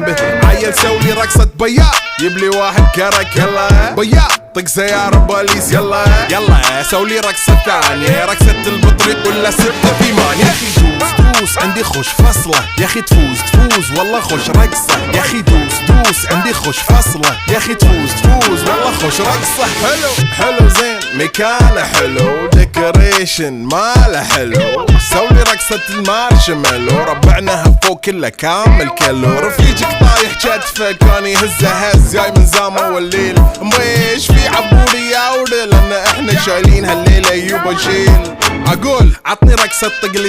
جيبه. عيل سولي رقصة بياع يبلي واحد كرك يلا بياع طق سيارة بوليس يلا يلا سولي رقصة ثانية رقصة البطريق ولا 6 في مان. يا اخي دوس عندي خوش فصلة يا اخي تفوز والله خوش رقصة يا اخي دوس عندي خوش فصلة يا اخي تفوز والله خوش رقصة. حلو زين مكانه حلو ديكوريشن ماله حلو سولي رقصة المارشميلو ربعناها فوق كله كامل كيلو. رفيجك طايح كتفه كان يهزه هز جاي من زامه والليل مبيش في عبوري يا ولد لان احنا شايلين هالليلة يوبا شيل. اقول عطني رقصة طقلي